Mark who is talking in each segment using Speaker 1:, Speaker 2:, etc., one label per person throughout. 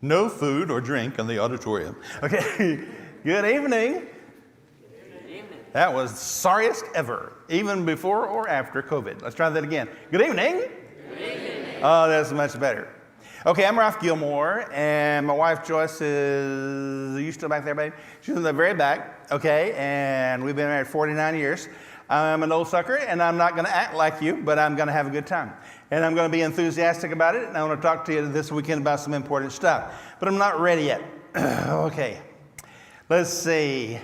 Speaker 1: No food or drink in the auditorium. Okay, good evening. That was sorriest ever, even before or after COVID. Let's try that again. Good evening.
Speaker 2: Good evening.
Speaker 1: Oh, that's much better. Okay, I'm Ralph Gilmore, and my wife Joyce is, are you still back there, babe? She's in the very back, okay, and we've been married 49 years. I'm an old sucker, and I'm not going to act like you, but I'm going to have a good time. And I'm going to be enthusiastic about it, and I want to talk to you this weekend about some important stuff. But I'm not ready yet. Okay, let's see.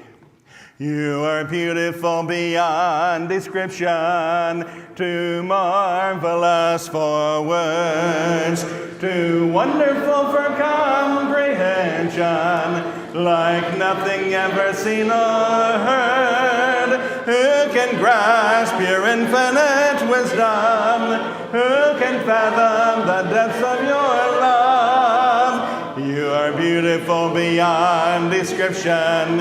Speaker 1: You are beautiful beyond description, too marvelous for words, too wonderful for comprehension, like nothing ever seen or heard. Who can grasp your infinite wisdom? Who can fathom the depths of your love? You are beautiful beyond description,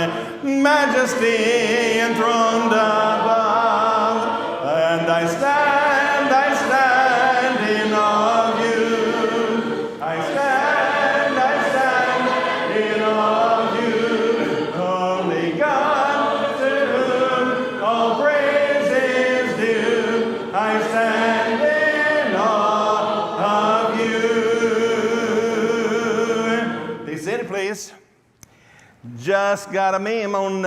Speaker 1: majesty enthroned above. And I stand in awe of you. I stand in awe of you. Holy God, to whom all praise is due. I stand in awe of you. Be seated, please. Just got a meme on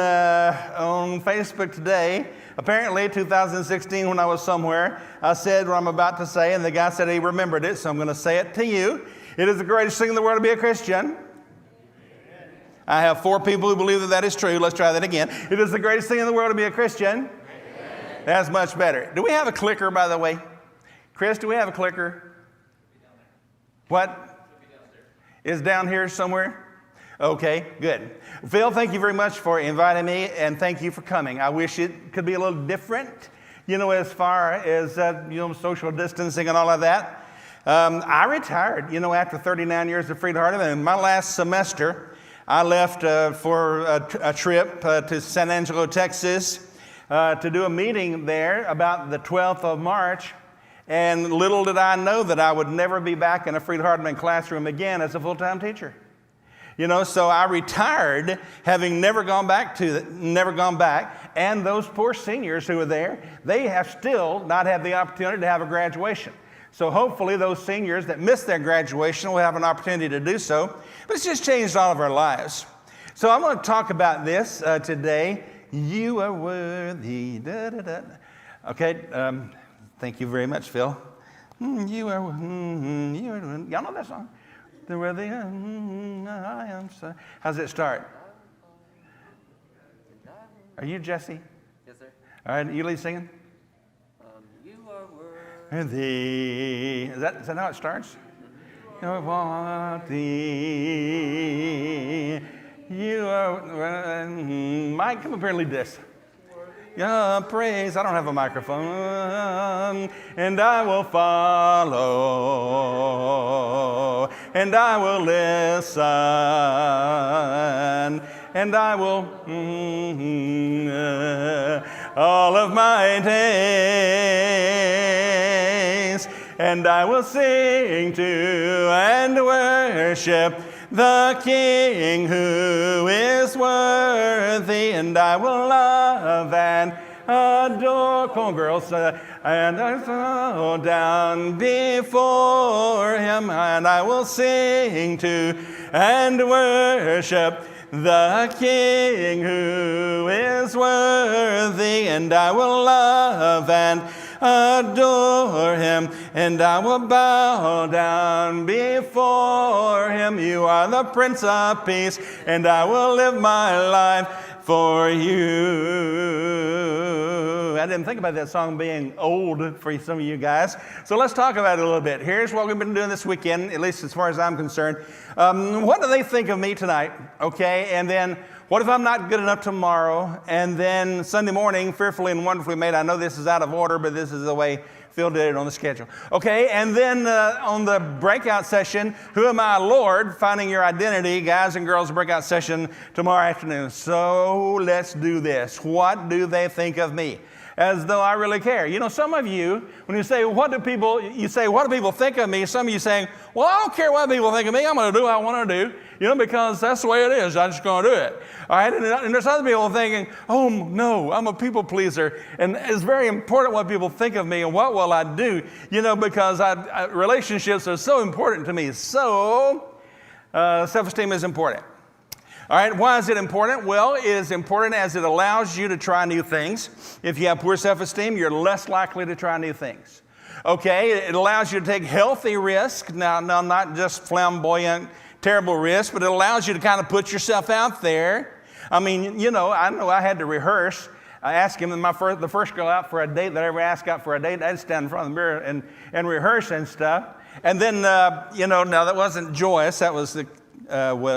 Speaker 1: Facebook today. Apparently, 2016, when I was somewhere, I said what I'm about to say, and the guy said he remembered it, so I'm going to say it to you. It is the greatest thing in the world to be a Christian. I have 4 people who believe that that is true. Let's try that again. It is the greatest thing in the world to be a Christian. That's much better. Do we have a clicker, by the way? Chris, do we have a clicker? What? Is down here somewhere? Okay, good. Phil, thank you very much for inviting me, and thank you for coming. I wish it could be a little different, as far as, social distancing and all of that. I retired, after 39 years of freedom, and my last semester, I left for a trip to San Angelo, Texas, to do a meeting there about the 12th of March, and little did I know that I would never be back in a Freed-Hardeman classroom again as a full-time teacher. So I retired, having never gone back, and those poor seniors who were there, they have still not had the opportunity to have a graduation. So hopefully those seniors that missed their graduation will have an opportunity to do so. But it's just changed all of our lives. So I'm going to talk about this today. You are worthy. Da, da, da. Okay, thank you very much, Phil. You are, y'all know that song? Where the I am. How's it start? Are you Jesse?
Speaker 2: Yes, sir.
Speaker 1: All right, you lead singing?
Speaker 2: You are worthy.
Speaker 1: Is that how it starts? You are worthy. You are. Mike, come up here and lead this. Yeah, praise. I don't have a microphone. And I will follow. And I will listen. And I will all of my days. And I will sing to and worship the King who is worthy, and I will love and adore. Come on, girls. And I bow down before him, and I will sing to and worship the King who is worthy, and I will love and adore him, and I will bow down before him. You are the Prince of Peace, and I will live my life for you. I didn't think about that song being old for some of you guys. So let's talk about it a little bit. Here's what we've been doing this weekend, at least as far as I'm concerned. What do they think of me tonight? Okay, and then what if I'm not good enough tomorrow? And then Sunday morning, fearfully and wonderfully made. I know this is out of order, but this is the way Phil did it on the schedule. Okay, and then on the breakout session, Who Am I, Lord? Finding Your Identity, guys and girls breakout session tomorrow afternoon. So let's do this. What do they think of me? as though I really care. You know, some of you, when you say, what do people think of me? Some of you saying, well, I don't care what people think of me. I'm going to do what I want to do, you know, because that's the way it is. I'm just going to do it. All right. And there's other people thinking, oh, no, I'm a people pleaser. And it's very important what people think of me and what will I do, you know, because relationships are so important to me. So self-esteem is important. All right, why is it important? Well, it is important as it allows you to try new things. If you have poor self-esteem, you're less likely to try new things. Okay, it allows you to take healthy risk. Now, not just flamboyant, terrible risk, but it allows you to kind of put yourself out there. I mean, you know I had to rehearse. I asked him, the first girl out for a date that I ever asked out for a date, I'd stand in front of the mirror and rehearse and stuff. And then, now that wasn't Joyce, that was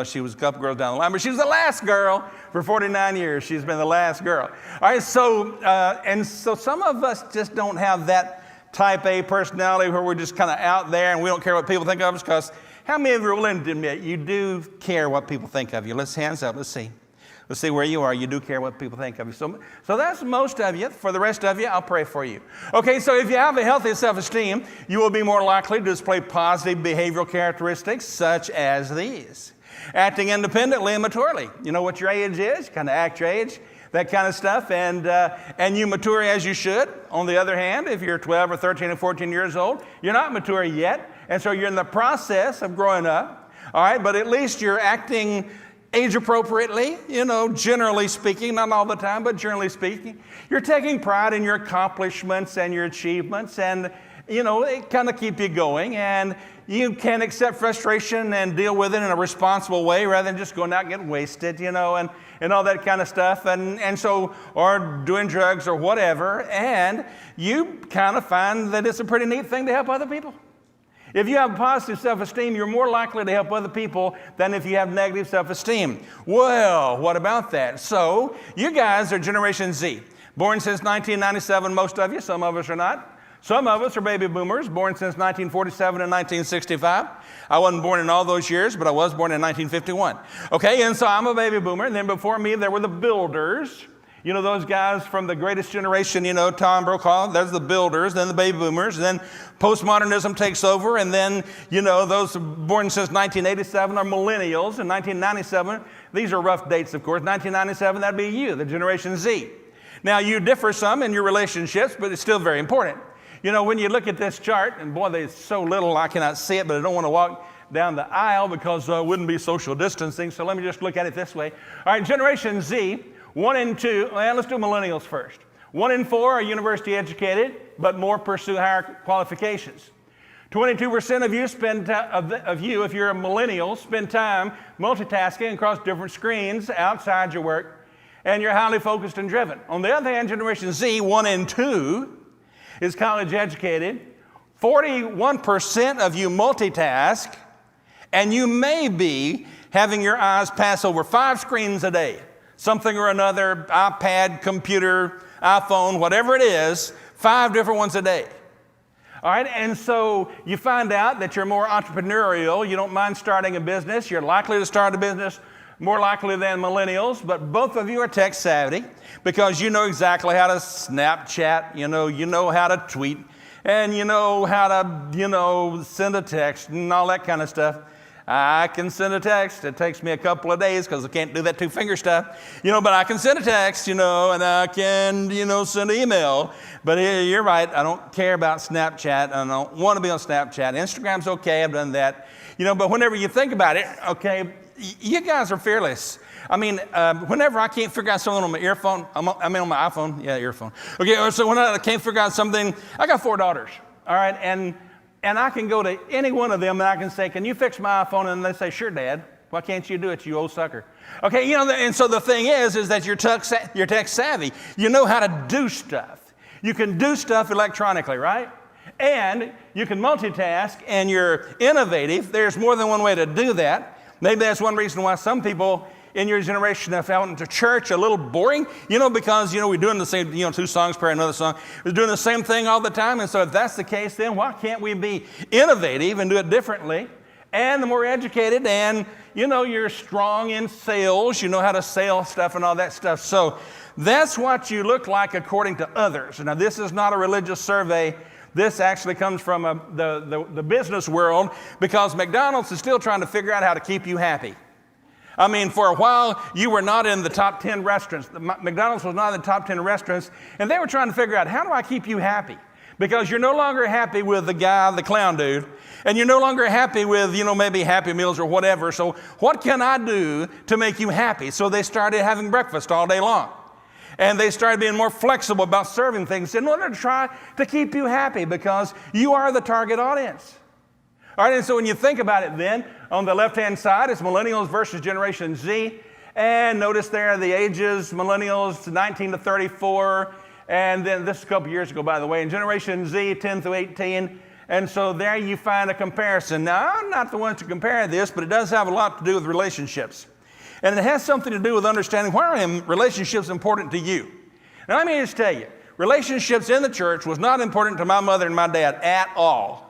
Speaker 1: she was a couple girls down the line, but she was the last girl for 49 years. She's been the last girl. All right, so some of us just don't have that type A personality where we're just kind of out there and we don't care what people think of us, because how many of you are willing to admit you do care what people think of you? Let's hands up, let's see. Let's see where you are. You do care what people think of you. So that's most of you. For the rest of you, I'll pray for you. Okay, so if you have a healthy self-esteem, you will be more likely to display positive behavioral characteristics such as these. Acting independently and maturely. You know what your age is? You kind of act your age, that kind of stuff, and you mature as you should. On the other hand, if you're 12 or 13 or 14 years old, you're not mature yet, and so you're in the process of growing up. All right, but at least you're acting age appropriately, you know, generally speaking, not all the time, but generally speaking. You're taking pride in your accomplishments and your achievements, and, you know, it kind of keep you going, and you can accept frustration and deal with it in a responsible way rather than just going out and getting wasted, you know, and all that kind of stuff, and so, or doing drugs or whatever, and you kind of find that it's a pretty neat thing to help other people. If you have positive self-esteem, you're more likely to help other people than if you have negative self-esteem. Well, what about that? So, you guys are Generation Z. Born since 1997, most of you. Some of us are not. Some of us are baby boomers, born since 1947 and 1965. I wasn't born in all those years, but I was born in 1951. Okay, and so I'm a baby boomer. And then before me, there were the builders. You know, those guys from the greatest generation, you know, Tom Brokaw, there's the builders, then the baby boomers, then postmodernism takes over, and then, you know, those born since 1987 are millennials. In 1997, these are rough dates, of course. 1997, that'd be you, the Generation Z. Now, you differ some in your relationships, but it's still very important. You know, when you look at this chart, and boy, there's so little I cannot see it, but I don't want to walk down the aisle because it wouldn't be social distancing, so let me just look at it this way. All right, Generation Z, 1 in 2, well, let's do millennials first. 1 in 4 are university educated, but more pursue higher qualifications. 22% of you, if you're a millennial, spend time multitasking across different screens outside your work, and you're highly focused and driven. On the other hand, Generation Z, 1 in 2, is college educated. 41% of you multitask, and you may be having your eyes pass over 5 screens a day. Something or another, iPad, computer, iPhone, whatever it is, 5 different ones a day. All right, and so you find out that you're more entrepreneurial. You don't mind starting a business. You're likely to start a business more likely than millennials, but both of you are tech savvy because you know exactly how to Snapchat, you know how to tweet, and you know how to, send a text and all that kind of stuff. I can send a text. It takes me a couple of days because I can't do that 2-finger stuff, but I can send a text, and I can, send an email. But you're right. I don't care about Snapchat. I don't want to be on Snapchat. Instagram's okay. I've done that. But whenever you think about it, okay, you guys are fearless. I mean, whenever I can't figure out something on my earphone, on my iPhone. Yeah, earphone. Okay, so when I can't figure out something, I got 4 daughters, all right? And I can go to any one of them and I can say, can you fix my iPhone? And they say, sure, Dad. Why can't you do it, you old sucker? Okay, and so the thing is that you're tech savvy. You know how to do stuff. You can do stuff electronically, right? And you can multitask and you're innovative. There's more than one way to do that. Maybe that's one reason why some people in your generation have found to church a little boring, because, we're doing the same, 2 songs, prayer, another song. We're doing the same thing all the time. And so if that's the case, then why can't we be innovative and do it differently and the more educated, and you're strong in sales, you know how to sell stuff and all that stuff. So that's what you look like according to others. Now, this is not a religious survey. This actually comes from the business world, because McDonald's is still trying to figure out how to keep you happy. I mean, for a while, you were not in the top 10 restaurants. McDonald's was not in the top 10 restaurants, and they were trying to figure out, how do I keep you happy? Because you're no longer happy with the guy, the clown dude, and you're no longer happy with, maybe Happy Meals or whatever. So what can I do to make you happy? So they started having breakfast all day long. And they started being more flexible about serving things in order to try to keep you happy, because you are the target audience. All right, and so when you think about it then, on the left-hand side, it's millennials versus Generation Z. And notice there the ages, millennials 19 to 34, and then this is a couple years ago, by the way, and Generation Z 10 through 18. And so there you find a comparison. Now, I'm not the one to compare this, but it does have a lot to do with relationships. And it has something to do with understanding, why are relationships important to you? Now, let me just tell you, relationships in the church was not important to my mother and my dad at all.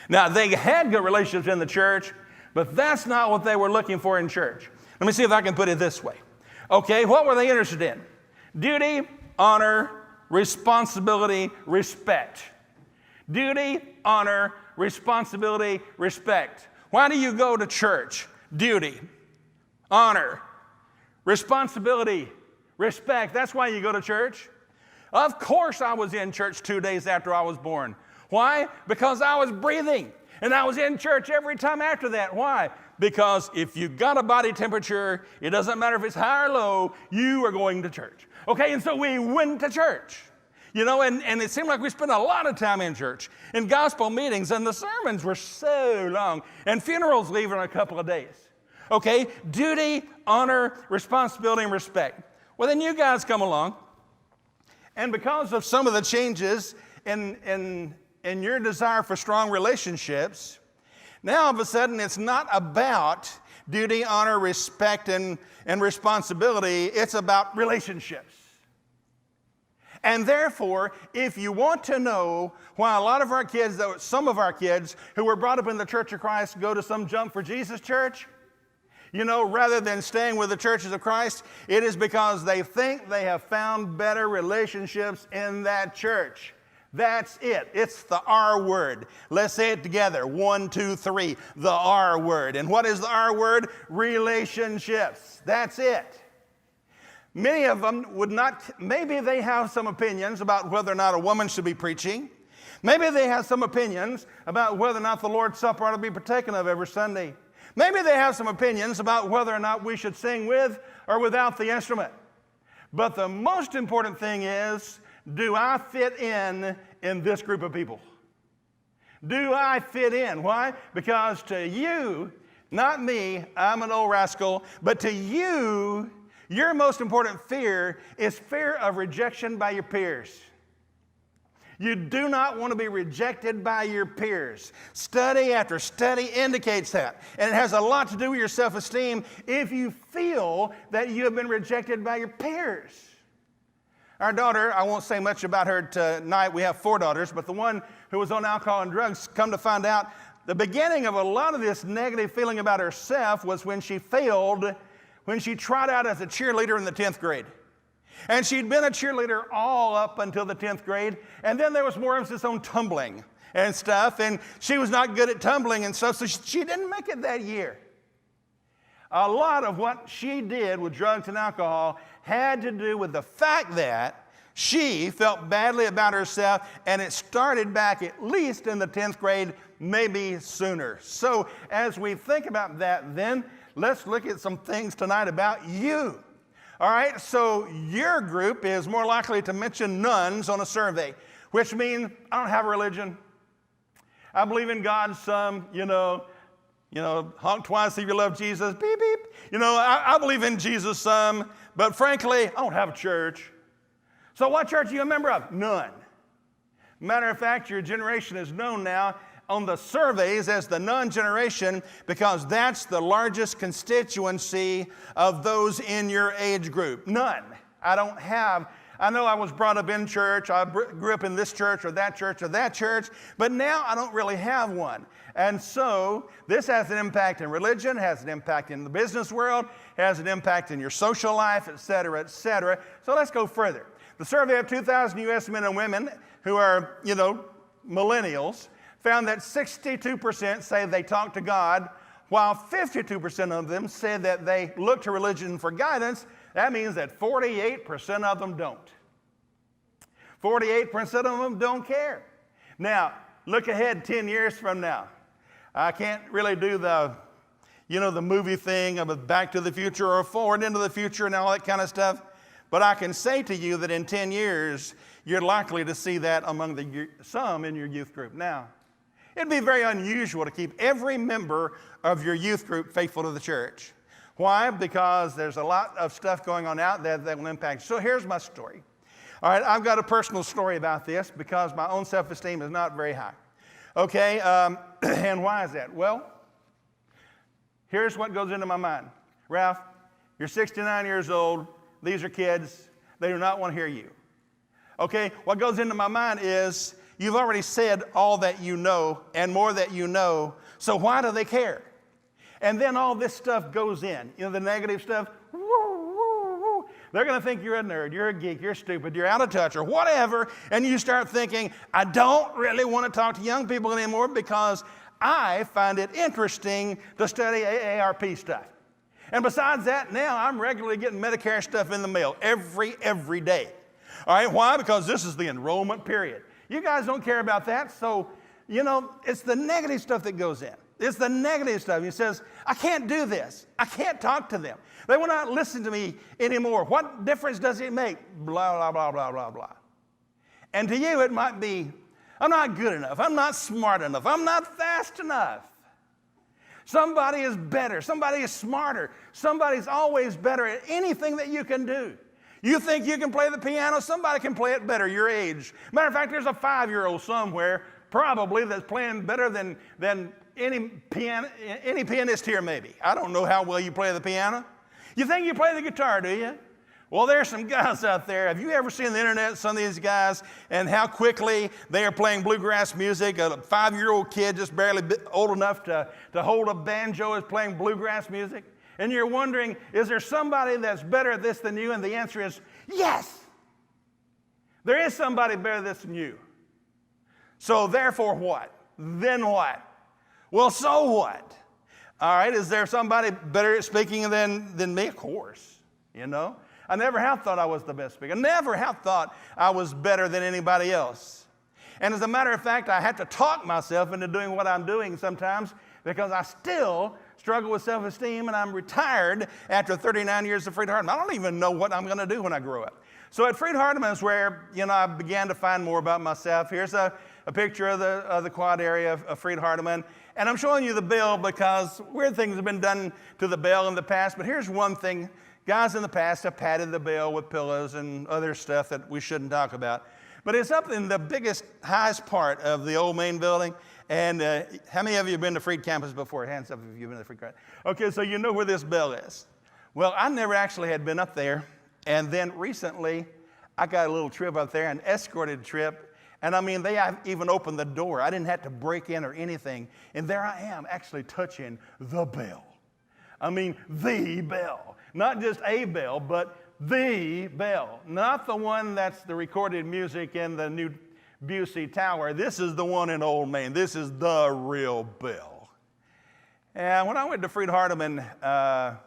Speaker 1: Now, they had good relationships in the church, but that's not what they were looking for in church. Let me see if I can put it this way. Okay, what were they interested in? Duty, honor, responsibility, respect. Duty, honor, responsibility, respect. Why do you go to church? Duty, honor, responsibility, respect. That's why you go to church. Of course I was in church 2 days after I was born. Why? Because I was breathing, and I was in church every time after that. Why? Because if you got a body temperature, it doesn't matter if it's high or low, you are going to church. Okay, and so we went to church. And it seemed like we spent a lot of time in church, in gospel meetings, and the sermons were so long, and funerals leave in a couple of days. Okay, duty, honor, responsibility, and respect. Well, then you guys come along, and because of some of the changes in your desire for strong relationships, now all of a sudden it's not about duty, honor, respect, and responsibility. It's about relationships. And therefore, if you want to know why a lot of our kids, though some of our kids who were brought up in the Church of Christ, go to some Jump for Jesus church, rather than staying with the churches of Christ, it is because they think they have found better relationships in that church. That's it. It's the R word. Let's say it together. 1, 2, 3. The R word. And what is the R word? Relationships. That's it. Many of them would not, maybe they have some opinions about whether or not a woman should be preaching. Maybe they have some opinions about whether or not the Lord's Supper ought to be partaken of every Sunday. Maybe they have some opinions about whether or not we should sing with or without the instrument. But the most important thing is, do I fit in this group of people? Do I fit in? Why? Because to you, not me, I'm an old rascal, but to you, your most important fear is fear of rejection by your peers. You do not want to be rejected by your peers. Study after study indicates that. And it has a lot to do with your self-esteem if you feel that you have been rejected by your peers. Our daughter, I won't say much about her tonight. We have 4 daughters, but the one who was on alcohol and drugs, come to find out, the beginning of a lot of this negative feeling about herself was when she failed, when she tried out as a cheerleader in the 10th grade. And she'd been a cheerleader all up until the 10th grade, and then there was more emphasis on tumbling and stuff, and she was not good at tumbling and stuff, so she didn't make it that year. A lot of what she did with drugs and alcohol had to do with the fact that she felt badly about herself, and it started back at least in the 10th grade, maybe sooner. So as we think about that then, let's look at some things tonight about you. All right, so your group is more likely to mention nones on a survey, which means I don't have a religion. I believe in God some, honk twice if you love Jesus, beep, beep. I believe in Jesus some, but frankly, I don't have a church. So what church are you a member of? None. Matter of fact, your generation is known now on the surveys as the none generation because that's the largest constituency of those in your age group. None. I I know I was brought up in church. I grew up in this church or that church or that church, but now I don't really have one. And so this has an impact in religion, has an impact in the business world, has an impact in your social life, et cetera, et cetera. So let's go further. The survey of 2,000 U.S. men and women who are, millennials, found that 62% say they talk to God, while 52% of them say that they look to religion for guidance. That means that 48% of them don't. 48% of them don't care. Now, look ahead 10 years from now. I can't really do the movie thing of Back to the Future or Forward into the Future and all that kind of stuff. But I can say to you that in 10 years, you're likely to see that among some in your youth group. Now, it'd be very unusual to keep every member of your youth group faithful to the church. Why? Because there's a lot of stuff going on out there that will impact. So here's my story. All right, I've got a personal story about this because my own self-esteem is not very high. Okay, and why is that? Well, here's what goes into my mind. Ralph, you're 69 years old. These are kids. They do not want to hear you. Okay, what goes into my mind is you've already said all that you know and more that you know, so why do they care? And then all this stuff goes in, the negative stuff. Woo, woo, woo. They're going to think you're a nerd, you're a geek, you're stupid, you're out of touch, or whatever, and you start thinking, I don't really want to talk to young people anymore because I find it interesting to study AARP stuff. And besides that, now I'm regularly getting Medicare stuff in the mail every day. All right, why? Because this is the enrollment period. You guys don't care about that, so, it's the negative stuff that goes in. It's the negative stuff. He says, I can't do this. I can't talk to them. They will not listen to me anymore. What difference does it make? Blah, blah, blah, blah, blah, blah. And to you, it might be, I'm not good enough. I'm not smart enough. I'm not fast enough. Somebody is better. Somebody is smarter. Somebody's always better at anything that you can do. You think you can play the piano? Somebody can play it better your age. Matter of fact, there's a 5-year-old somewhere probably that's playing better than any pianist here maybe. I don't know how well you play the piano. You think you play the guitar, do you? Well, there's some guys out there. Have you ever seen the internet, some of these guys, and how quickly they are playing bluegrass music? A 5-year-old kid just barely old enough to hold a banjo is playing bluegrass music. And you're wondering, is there somebody that's better at this than you? And the answer is, yes. There is somebody better at this than you. So therefore what? Then what? Well, so what? All right, is there somebody better at speaking than me? Of course, I never have thought I was the best speaker. I never have thought I was better than anybody else. And as a matter of fact, I have to talk myself into doing what I'm doing sometimes because I still struggle with self-esteem, and I'm retired after 39 years of Freed-Hardeman. I don't even know what I'm going to do when I grow up. So at Freed-Hardeman is where, I began to find more about myself. Here's a picture of the quad area of Freed-Hardeman. And I'm showing you the bill because weird things have been done to the bell in the past. But here's one thing. Guys in the past have patted the bell with pillows and other stuff that we shouldn't talk about. But it's up in the biggest, highest part of the old main building. And how many of you have been to Freed campus before? Hands up if you've been to Freed campus. Okay, so you know where this bell is. Well, I never actually had been up there. And then recently, I got a little trip up there, an escorted trip. And I mean, they have even opened the door. I didn't have to break in or anything. And there I am actually touching the bell. I mean, the bell. Not just a bell, but the bell. Not the one that's the recorded music in the new Busey Tower. This is the one in Old Main. This is the real bell. And when I went to Freed-Hardeman, I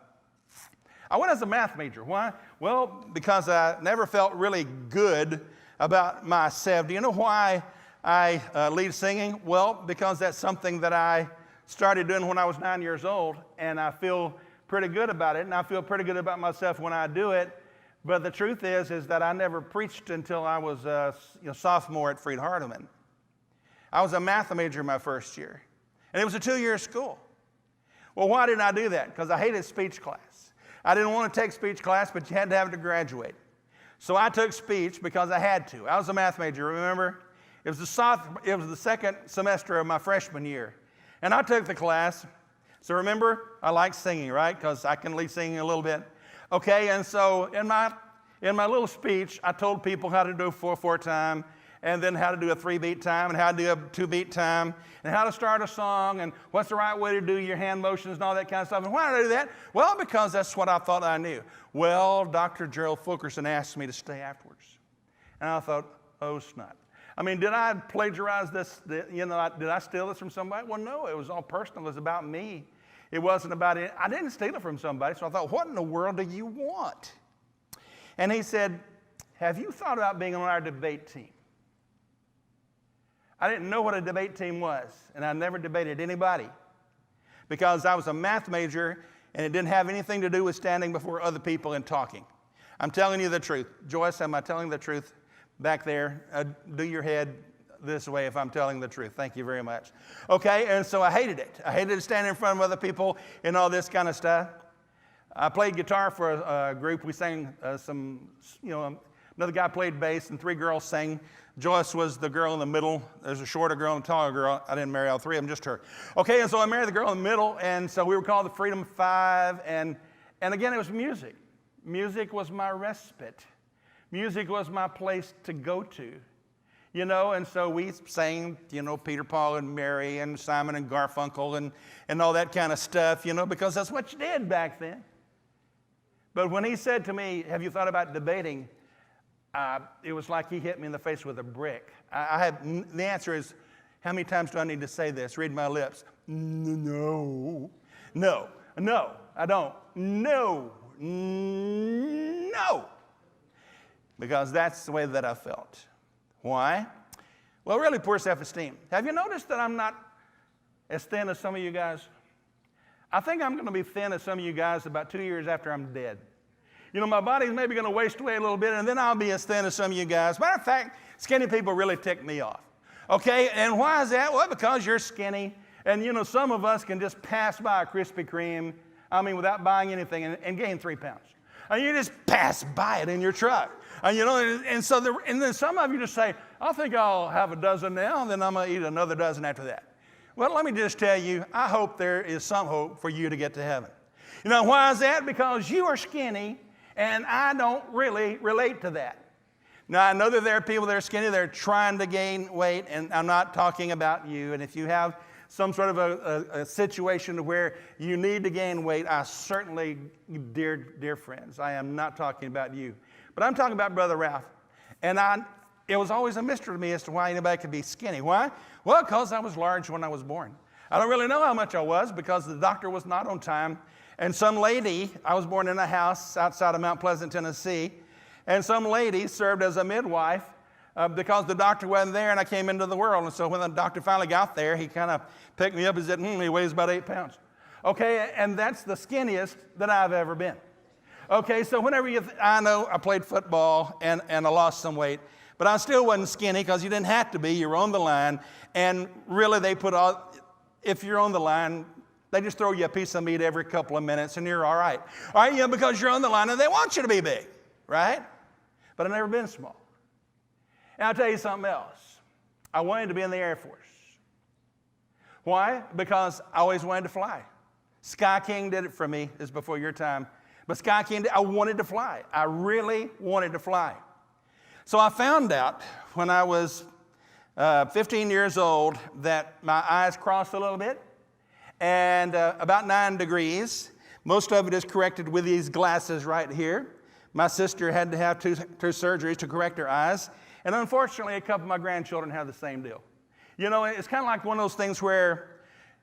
Speaker 1: went as a math major. Why? Well, because I never felt really good about myself. Do you know why I lead singing? Well, because that's something that I started doing when I was 9 years old, and I feel pretty good about it, and I feel pretty good about myself when I do it. But the truth is that I never preached until I was a sophomore at Freed-Hardeman. I was a math major my first year, and it was a 2-year school. Well, why didn't I do that? Because I hated speech class. I didn't want to take speech class, but you had to have it to graduate. So I took speech because I had to. I was a math major, remember? It was the second semester of my freshman year. And I took the class. So remember, I like singing, right? Because I can lead singing a little bit. Okay, and so in my in my little speech, I told people how to do a 4/4 time, and then how to do a 3-beat time, and how to do a 2-beat time, and how to start a song, and what's the right way to do your hand motions and all that kind of stuff. And why did I do that? Well, because that's what I thought I knew. Well, Dr. Gerald Fulkerson asked me to stay afterwards. And I thought, oh, snot. I mean, did I plagiarize this? Did I steal this from somebody? Well, no, it was all personal. It was about me. It wasn't about it. I didn't steal it from somebody, so I thought, what in the world do you want? And he said, have you thought about being on our debate team? I didn't know what a debate team was, and I never debated anybody because I was a math major, and it didn't have anything to do with standing before other people and talking. I'm telling you the truth. Joyce, am I telling the truth back there? Do your head this way if I'm telling the truth. Thank you very much. Okay, and so I hated it. I hated standing in front of other people and all this kind of stuff. I played guitar for a group. We sang another guy played bass, and 3 girls sang. Joyce was the girl in the middle. There's a shorter girl and a taller girl. I didn't marry all 3 of them, just her. Okay, and so I married the girl in the middle, and so we were called the Freedom Five, and again, it was music. Music was my respite. Music was my place to go to, and so we sang, Peter, Paul, and Mary, and Simon and Garfunkel, and all that kind of stuff, because that's what you did back then. But when he said to me, have you thought about debating? It was like he hit me in the face with a brick. The answer is, how many times do I need to say this? Read my lips. No, I don't. No. Because that's the way that I felt. Why? Well, really poor self-esteem. Have you noticed that I'm not as thin as some of you guys? I think I'm going to be thin as some of you guys about 2 years after I'm dead. My body's maybe going to waste away a little bit, and then I'll be as thin as some of you guys. Matter of fact, skinny people really tick me off. Okay, and why is that? Well, because you're skinny, and some of us can just pass by a Krispy Kreme, without buying anything, and gain 3 pounds. And you just pass by it in your truck. And then some of you just say, I think I'll have a dozen now, and then I'm going to eat another dozen after that. Well, let me just tell you, I hope there is some hope for you to get to heaven. Why is that? Because you are skinny, and I don't really relate to that. Now, I know that there are people that are skinny, they're trying to gain weight, and I'm not talking about you. And if you have some sort of a situation where you need to gain weight, I certainly, dear friends, I am not talking about you. But I'm talking about Brother Ralph. And it was always a mystery to me as to why anybody could be skinny. Why? Well, because I was large when I was born. I don't really know how much I was because the doctor was not on time. And some lady, I was born in a house outside of Mount Pleasant, Tennessee, and some lady served as a midwife because the doctor wasn't there and I came into the world. And so when the doctor finally got there, he kind of picked me up and said, he weighs about 8 pounds. Okay, and that's the skinniest that I've ever been. Okay, so whenever I know I played football and I lost some weight, but I still wasn't skinny because you didn't have to be. You were on the line, and really if you're on the line, they just throw you a piece of meat every couple of minutes, and you're all right. All right, because you're on the line, and they want you to be big, right? But I've never been small. And I'll tell you something else. I wanted to be in the Air Force. Why? Because I always wanted to fly. Sky King did it for me. This is before your time. But Sky King, I wanted to fly. I really wanted to fly. So I found out when I was 15 years old that my eyes crossed a little bit. And about 9 degrees. Most of it is corrected with these glasses right here. My sister had to have two surgeries to correct her eyes. And unfortunately, a couple of my grandchildren have the same deal. It's kind of like one of those things where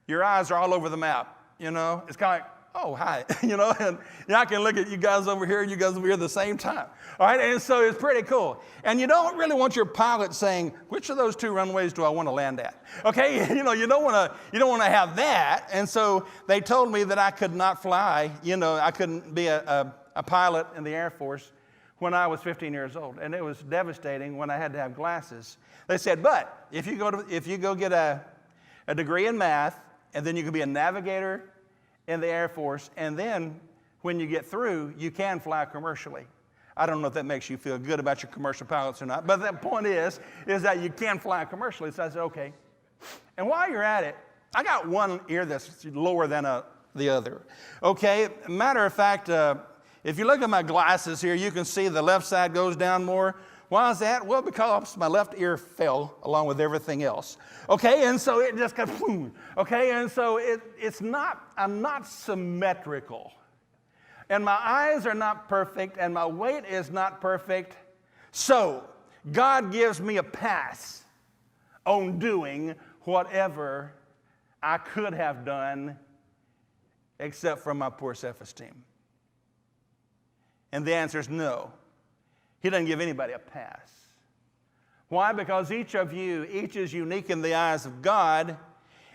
Speaker 1: your eyes are all over the map. It's kind of like, oh, hi. And I can look at you guys over here and you guys over here at the same time. All right, and so it's pretty cool. And you don't really want your pilot saying, which of those 2 runways do I want to land at? Okay, you don't want to have that. And so they told me that I could not fly. I couldn't be a pilot in the Air Force when I was 15 years old. And it was devastating when I had to have glasses. They said, but if you go get a degree in math, and then you can be a navigator in the Air Force, and then when you get through, you can fly commercially. I don't know if that makes you feel good about your commercial pilots or not, but the point is that you can fly commercially. So I said, okay. And while you're at it, I got one ear that's lower than the other. Okay, matter of fact, If you look at my glasses here, you can see the left side goes down more. Why is that? Well, because my left ear fell along with everything else. Okay, and so it just kind of boom. Okay, and so I'm not symmetrical. And my eyes are not perfect, and my weight is not perfect. So God gives me a pass on doing whatever I could have done except for my poor self-esteem. And the answer is no. He doesn't give anybody a pass. Why? Because each is unique in the eyes of God,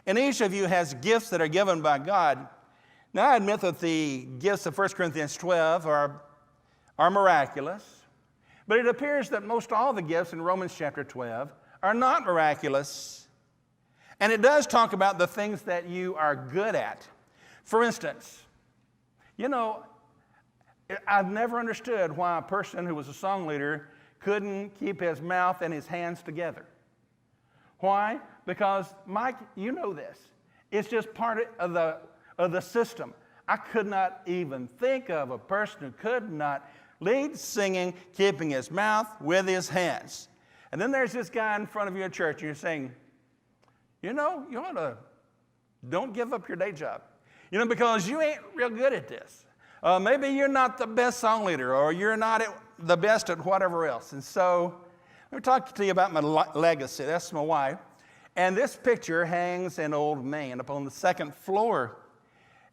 Speaker 1: and each of you has gifts that are given by God. Now, I admit that the gifts of 1 Corinthians 12 are miraculous, but it appears that most all the gifts in Romans chapter 12 are not miraculous. And it does talk about the things that you are good at. For instance, I've never understood why a person who was a song leader couldn't keep his mouth and his hands together. Why? Because, Mike, you know this. It's just part of the system. I could not even think of a person who could not lead singing, keeping his mouth with his hands. And then there's this guy in front of you at church, and you're saying, you ought to don't give up your day job. Because you ain't real good at this. Maybe you're not the best song leader, or you're not the best at whatever else. And so let me talk to you about my legacy. That's my wife. And this picture hangs in Old Main up on the second floor.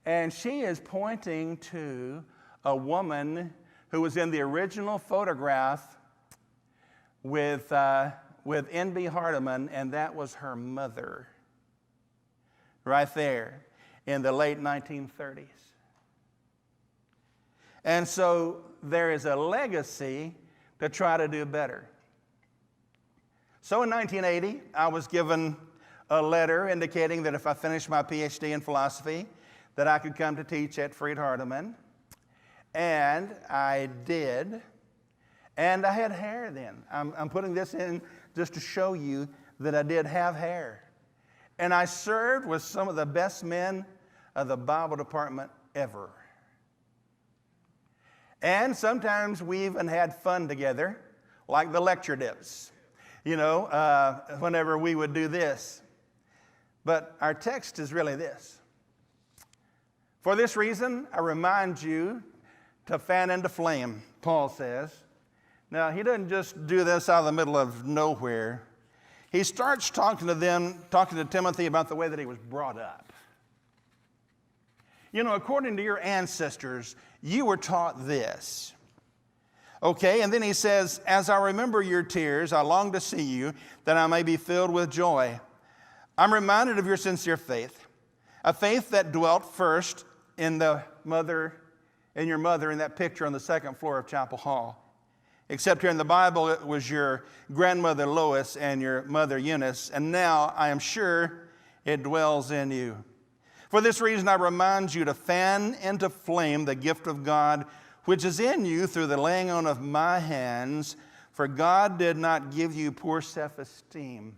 Speaker 1: And she is pointing to a woman who was in the original photograph with N.B. Hardeman, and that was her mother right there in the late 1930s. And so there is a legacy to try to do better. So in 1980, I was given a letter indicating that if I finished my PhD in philosophy, that I could come to teach at Freed Hardeman. And I did. And I had hair then. I'm putting this in just to show you that I did have hair. And I served with some of the best men of the Bible department ever. And sometimes we even had fun together, like the lecture dips, whenever we would do this. But our text is really this. For this reason, I remind you to fan into flame, Paul says. Now, he doesn't just do this out of the middle of nowhere. He starts talking to Timothy about the way that he was brought up. According to your ancestors, you were taught this. Okay, and then he says, as I remember your tears, I long to see you, that I may be filled with joy. I'm reminded of your sincere faith, a faith that dwelt first in your mother in that picture on the second floor of Chapel Hall. Except here in the Bible, it was your grandmother Lois and your mother Eunice, and now I am sure it dwells in you. For this reason, I remind you to fan into flame the gift of God, which is in you through the laying on of my hands. For God did not give you poor self-esteem.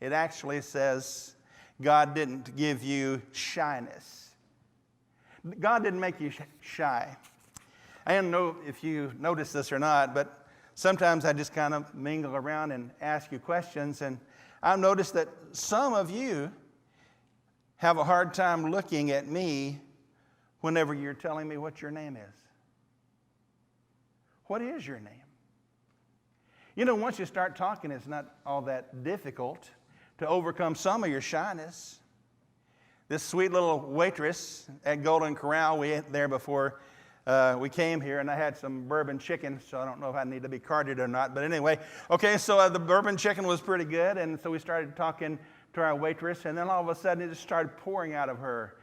Speaker 1: It actually says God didn't give you shyness. God didn't make you shy. I don't know if you notice this or not, but sometimes I just kind of mingle around and ask you questions, and I've noticed that some of you have a hard time looking at me whenever you're telling me what your name is. What is your name? Once you start talking, it's not all that difficult to overcome some of your shyness. This sweet little waitress at Golden Corral, we ate there before we came here, and I had some bourbon chicken, so I don't know if I need to be carded or not. But anyway, okay, so the bourbon chicken was pretty good, and so we started talking to our waitress, and then all of a sudden it just started pouring out of her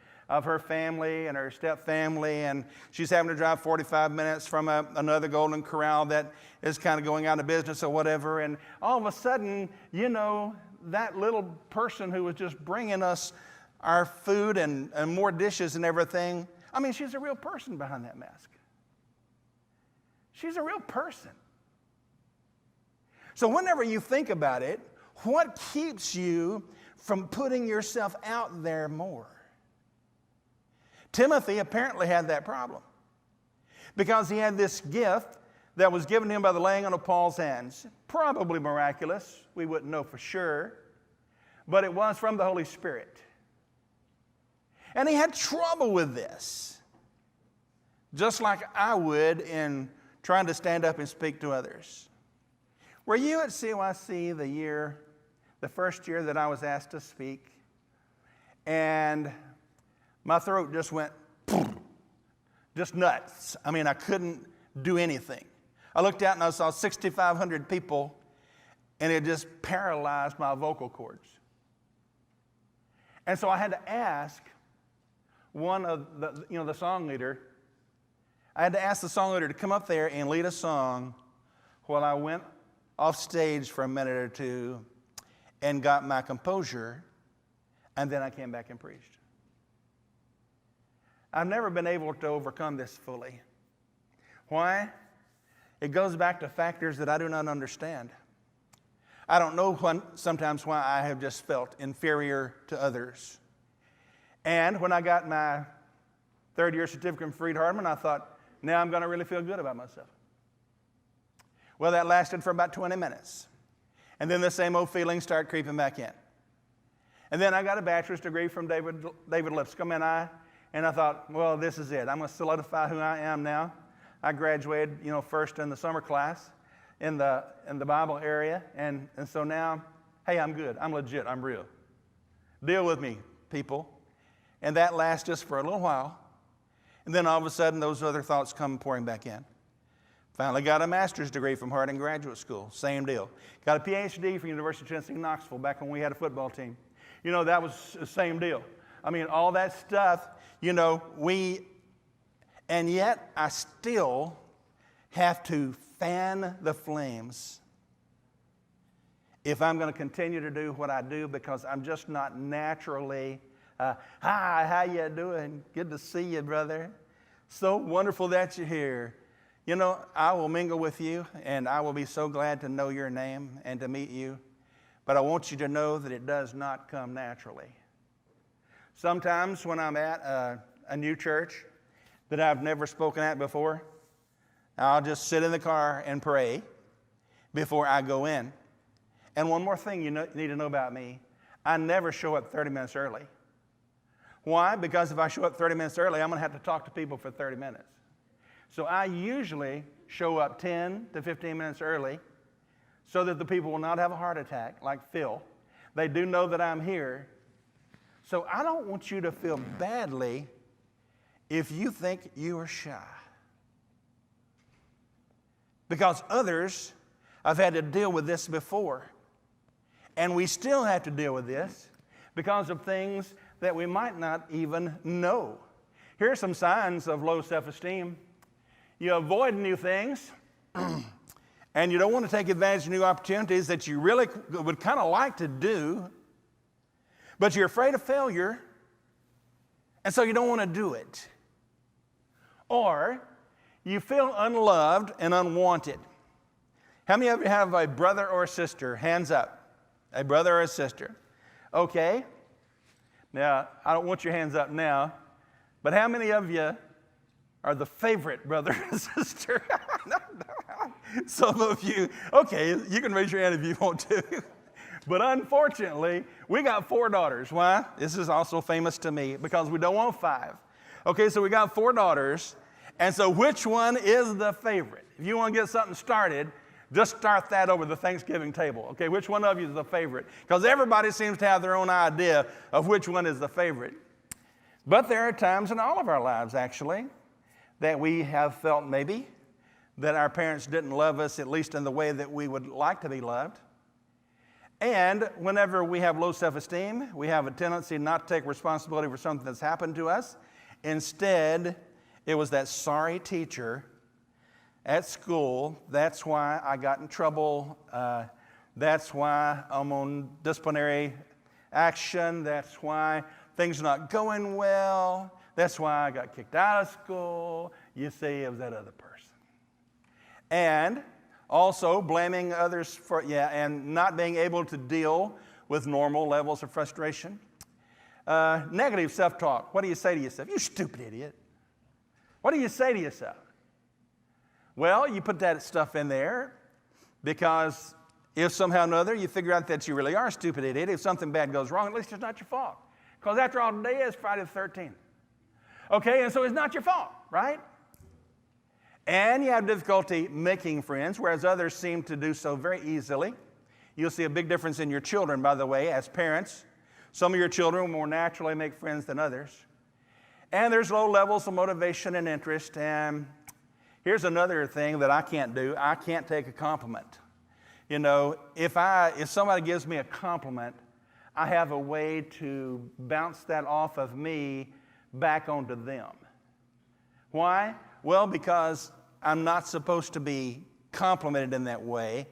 Speaker 1: family and her step-family, and she's having to drive 45 minutes from another Golden Corral that is kind of going out of business or whatever, and all of a sudden, that little person who was just bringing us our food and more dishes and everything, she's a real person behind that mask. She's a real person. So whenever you think about it, what keeps you from putting yourself out there more? Timothy apparently had that problem. because he had this gift that was given him by the laying on of Paul's hands. Probably miraculous. We wouldn't know for sure. But it was from the Holy Spirit. And he had trouble with this, just like I would in trying to stand up and speak to others. Were you at CYC the first year that I was asked to speak, and my throat just went just nuts? I mean, I couldn't do anything. I looked out and I saw 6,500 people, and it just paralyzed my vocal cords. And so I had to ask one of the song leader. I had to ask the song leader to come up there and lead a song while I went off stage for a minute or two and got my composure, and then I came back and preached. I've never been able to overcome this fully. Why? It goes back to factors that I do not understand. I don't know sometimes why I have just felt inferior to others. And when I got my third-year certificate from Freed-Hardeman, I thought, now I'm going to really feel good about myself. Well, that lasted for about 20 minutes. And then the same old feelings start creeping back in. And then I got a bachelor's degree from David Lipscomb, and I thought, well, this is it. I'm going to solidify who I am now. I graduated, first in the summer class in the Bible area, and so now, hey, I'm good. I'm legit. I'm real. Deal with me, people. And that lasts just for a little while. And then all of a sudden, those other thoughts come pouring back in. Finally got a master's degree from Harding Graduate School. Same deal. Got a PhD from University of Tennessee, Knoxville, back when we had a football team. That was the same deal. I mean, all that stuff, and yet I still have to fan the flames if I'm going to continue to do what I do, because I'm just not naturally, hi, how you doing? Good to see you, brother. So wonderful that you're here. I will mingle with you, and I will be so glad to know your name and to meet you. But I want you to know that it does not come naturally. Sometimes when I'm at a new church that I've never spoken at before, I'll just sit in the car and pray before I go in. And one more thing you need to know about me, I never show up 30 minutes early. Why? Because if I show up 30 minutes early, I'm going to have to talk to people for 30 minutes. So I usually show up 10 to 15 minutes early so that the people will not have a heart attack like Phil. They do know that I'm here. So I don't want you to feel badly if you think you are shy. Because others have had to deal with this before. And we still have to deal with this because of things that we might not even know. Here are some signs of low self-esteem. You avoid new things, and you don't want to take advantage of new opportunities that you really would kind of like to do, but you're afraid of failure, and so you don't want to do it. Or you feel unloved and unwanted. How many of you have a brother or a sister? Hands up. A brother or a sister. Okay. Now, I don't want your hands up now, but how many of you are the favorite brother or sister? Some of you, okay, you can raise your hand if you want to. But unfortunately, we got 4 daughters. Why? This is also famous to me because we don't want 5. Okay, so we got 4 daughters. And so which one is the favorite? If you want to get something started, just start that over the Thanksgiving table. Okay, which one of you is the favorite? Because everybody seems to have their own idea of which one is the favorite. But there are times in all of our lives, actually, that we have felt maybe that our parents didn't love us, at least in the way that we would like to be loved. And whenever we have low self-esteem, we have a tendency not to take responsibility for something that's happened to us. Instead, it was that sorry teacher at school. That's why I got in trouble. That's why I'm on disciplinary action. That's why things are not going well. That's why I got kicked out of school. You see, it was that other person. And also blaming others for, and not being able to deal with normal levels of frustration. Negative self-talk. What do you say to yourself? You stupid idiot. What do you say to yourself? Well, you put that stuff in there because if somehow or another you figure out that you really are a stupid idiot, if something bad goes wrong, at least it's not your fault. Because after all, today is Friday the 13th. Okay, and so it's not your fault, right? And you have difficulty making friends, whereas others seem to do so very easily. You'll see a big difference in your children, by the way, as parents. Some of your children will more naturally make friends than others. And there's low levels of motivation and interest. And here's another thing that I can't do. I can't take a compliment. You know, if somebody gives me a compliment, I have a way to bounce that off of me back onto them. Why? Well, because I'm not supposed to be complimented in that way.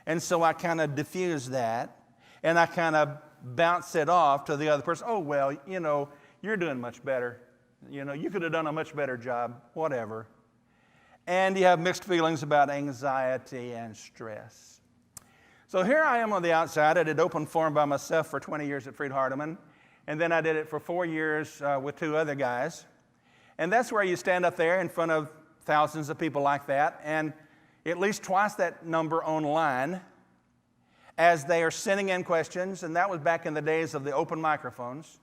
Speaker 1: And so I kind of diffuse that, and I kind of bounce it off to the other person. Oh, well, you know, you're doing much better. You know, you could have done a much better job, whatever. And you have mixed feelings about anxiety and stress. So here I am on the outside. I did open forum by myself for 20 years at Freed-Hardeman, and then I did it for 4 years with 2 other guys. And that's where you stand up there in front of thousands of people like that, and at least twice that number online as they are sending in questions, and that was back in the days of the open microphones.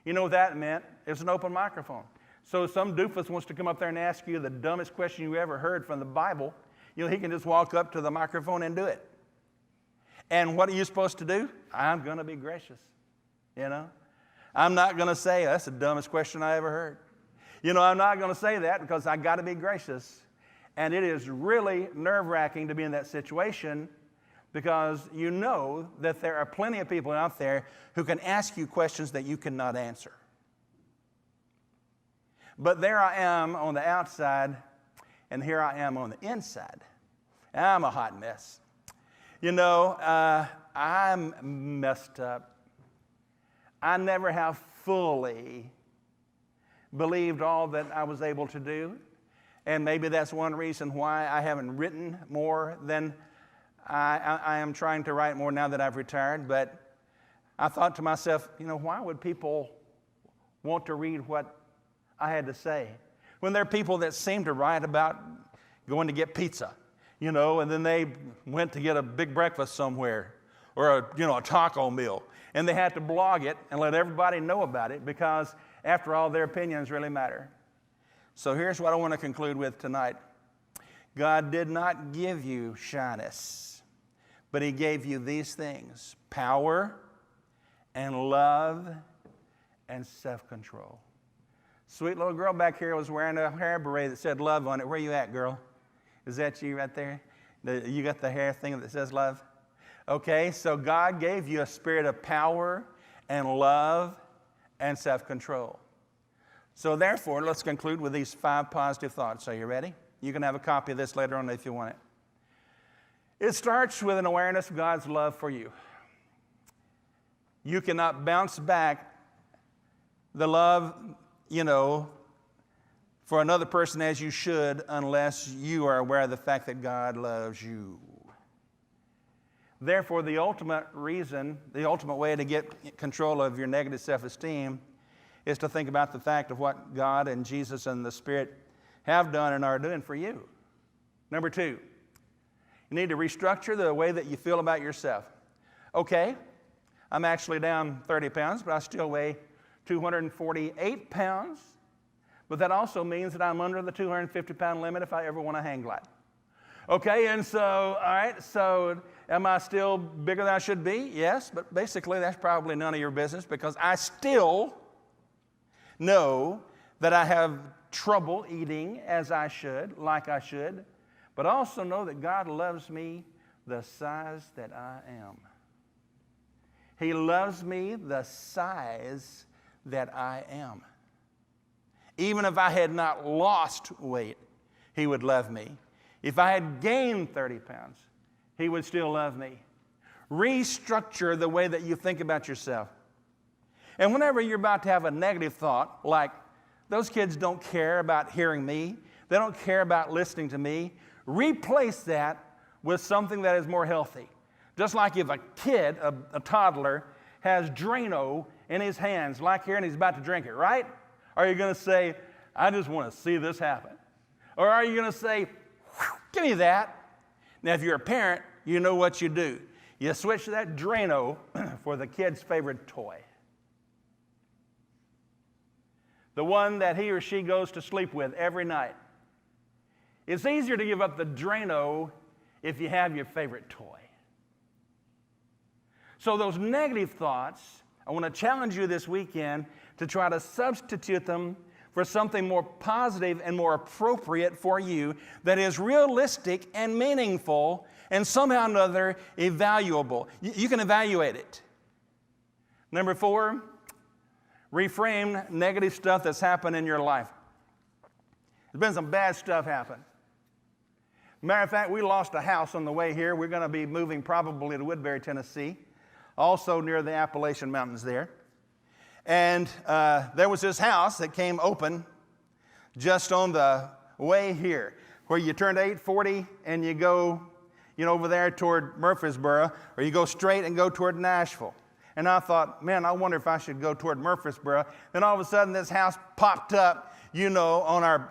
Speaker 1: You know what that meant? It's an open microphone. So if some doofus wants to come up there and ask you the dumbest question you ever heard from the Bible, you know, he can just walk up to the microphone and do it. And what are you supposed to do? I'm going to be gracious, you know. I'm not going to say, that's the dumbest question I ever heard. You know, I'm not going to say that because I got to be gracious. And it is really nerve-wracking to be in that situation because you know that there are plenty of people out there who can ask you questions that you cannot answer. But there I am on the outside, and here I am on the inside. I'm a hot mess. You know, I'm messed up. I never have fully believed all that I was able to do. And maybe that's one reason why I haven't written more than I am trying to write more now that I've retired. But I thought to myself, you know, why would people want to read what I had to say? When there are people that seem to write about going to get pizza, you know, and then they went to get a big breakfast somewhere or a taco meal. And they had to blog it and let everybody know about it because, after all, their opinions really matter. So here's what I want to conclude with tonight. God did not give you shyness, but He gave you these things: power and love and self-control. Sweet little girl back here was wearing a hair beret that said love on it. Where you at, girl? Is that you right there? You got the hair thing that says love? Okay, so God gave you a spirit of power and love and self-control. So therefore, let's conclude with these 5 positive thoughts. Are you ready? You can have a copy of this later on if you want it. It starts with an awareness of God's love for you. You cannot bounce back the love, for another person as you should unless you are aware of the fact that God loves you. Therefore, the ultimate way to get control of your negative self-esteem is to think about the fact of what God and Jesus and the Spirit have done and are doing for you. Number 2, you need to restructure the way that you feel about yourself. Okay, I'm actually down 30 pounds, but I still weigh 248 pounds. But that also means that I'm under the 250-pound limit if I ever want to hang glide. Okay, and so, all right, so am I still bigger than I should be? Yes, but basically that's probably none of your business because I still know that I have trouble eating as I should, like I should, but also know that God loves me the size that I am. He loves me the size that I am. Even if I had not lost weight, He would love me. If I had gained 30 pounds, He would still love me. Restructure the way that you think about yourself. And whenever you're about to have a negative thought, like, those kids don't care about hearing me, they don't care about listening to me, replace that with something that is more healthy. Just like if a kid, a toddler, has Drano in his hands, like here, and he's about to drink it, right? Are you going to say, I just want to see this happen? Or are you going to say, give me that. Now, if you're a parent, you know what you do. You switch that Drano for the kid's favorite toy. The one that he or she goes to sleep with every night. It's easier to give up the Drano if you have your favorite toy. So those negative thoughts, I want to challenge you this weekend to try to substitute them for something more positive and more appropriate for you that is realistic and meaningful and somehow or another evaluable. You can evaluate it. Number 4, reframe negative stuff that's happened in your life. There's been some bad stuff happen. Matter of fact, we lost a house on the way here. We're going to be moving probably to Woodbury, Tennessee, also near the Appalachian Mountains there. And there was this house that came open just on the way here, where you turn to 840 and you go, over there toward Murfreesboro, or you go straight and go toward Nashville. And I thought, man, I wonder if I should go toward Murfreesboro. Then all of a sudden, this house popped up, on our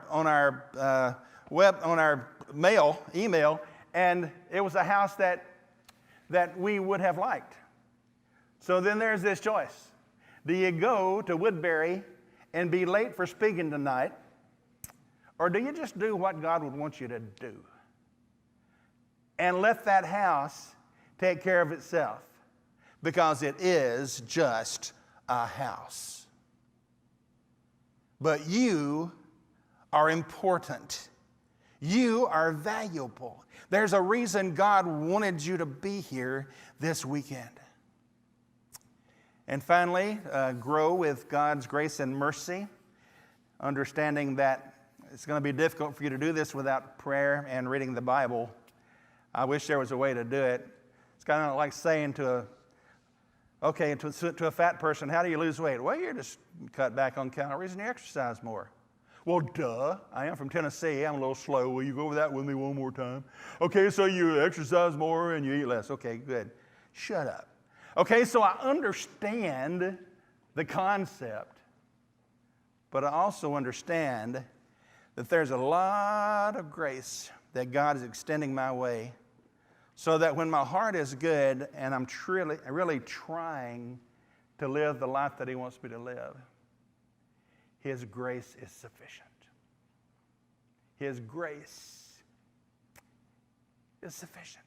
Speaker 1: email, and it was a house that we would have liked. So then there's this choice. Do you go to Woodbury and be late for speaking tonight, or do you just do what God would want you to do and let that house take care of itself? Because it is just a house. But you are important. You are valuable. There's a reason God wanted you to be here this weekend. And finally, grow with God's grace and mercy, understanding that it's going to be difficult for you to do this without prayer and reading the Bible. I wish there was a way to do it. It's kind of like saying to a fat person, how do you lose weight? Well, you just cut back on calories and you exercise more. Well, duh. I am from Tennessee. I'm a little slow. Will you go over that with me one more time? Okay, so you exercise more and you eat less. Okay, good. Shut up. Okay, so I understand the concept, but I also understand that there's a lot of grace that God is extending my way so that when my heart is good and I'm really trying to live the life that He wants me to live, His grace is sufficient. His grace is sufficient.